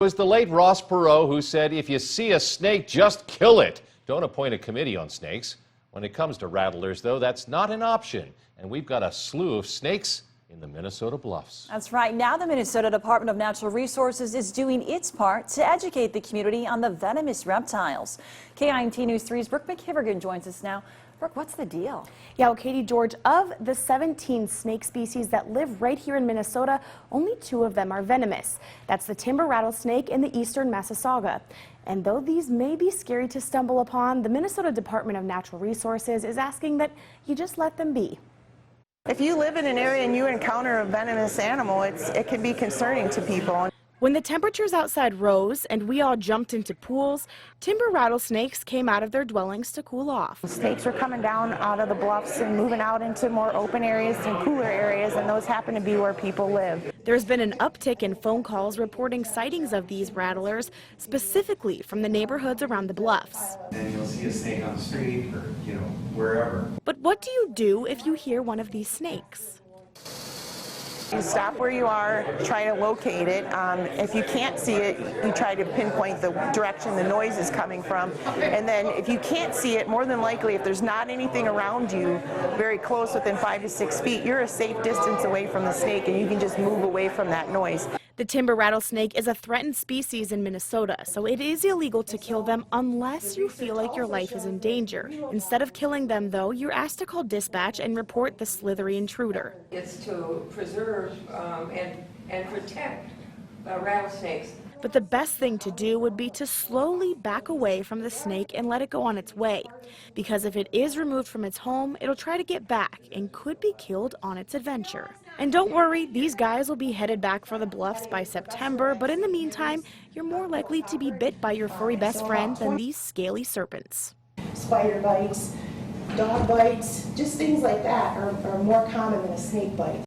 It was the late Ross Perot who said, if you see a snake, just kill it. Don't appoint a committee on snakes. When it comes to rattlers, though, that's not an option. And we've got a slew of snakes in the Minnesota Bluffs. That's right. Now the Minnesota Department of Natural Resources is doing its part to educate the community on the venomous reptiles. KIMT News 3's Brooke McKivergan joins us now. Brooke, what's the deal? Yeah, well, Katie, George, of the 17 snake species that live right here in Minnesota, only 2 of them are venomous. That's the timber rattlesnake and the eastern Massasauga. And though these may be scary to stumble upon, the Minnesota Department of Natural Resources is asking that you just let them be. If you live in an area and you encounter a venomous animal, it can be concerning to people. When the temperatures outside rose and we all jumped into pools, timber rattlesnakes came out of their dwellings to cool off. Snakes are coming down out of the bluffs and moving out into more open areas and cooler areas, and those happen to be where people live. There's been an uptick in phone calls reporting sightings of these rattlers, specifically from the neighborhoods around the bluffs. And you'll see a snake on the street or, wherever. But what do you do if you hear one of these snakes? You stop where you are, try to locate it. If you can't see it, you try to pinpoint the direction the noise is coming from. And then if you can't see it, more than likely, if there's not anything around you very close, within 5 to 6 feet, you're a safe distance away from the snake and you can just move away from that noise. The timber rattlesnake is a threatened species in Minnesota, so it is illegal to kill them unless you feel like your life is in danger. Instead of killing them, though, you're asked to call dispatch and report the slithery intruder. It's to preserve and protect rattlesnakes. But the best thing to do would be to slowly back away from the snake and let it go on its way. Because if it is removed from its home, it'll try to get back and could be killed on its adventure. And don't worry, these guys will be headed back for the bluffs by September, but in the meantime, you're more likely to be bit by your furry best friend than these scaly serpents. Spider bites, dog bites, just things like that are more common than a snake bite.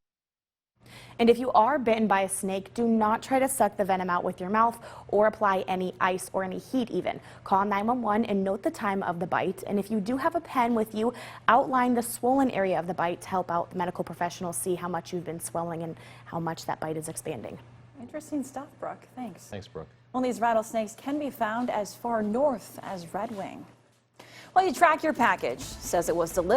And if you are bitten by a snake, do not try to suck the venom out with your mouth or apply any ice or any heat even. Call 911 and note the time of the bite. And if you do have a pen with you, outline the swollen area of the bite to help out the medical professionals see how much you've been swelling and how much that bite is expanding. Interesting stuff, Brooke. Thanks. Thanks, Brooke. Well, these rattlesnakes can be found as far north as Red Wing. Well, you track your package, says it was delivered.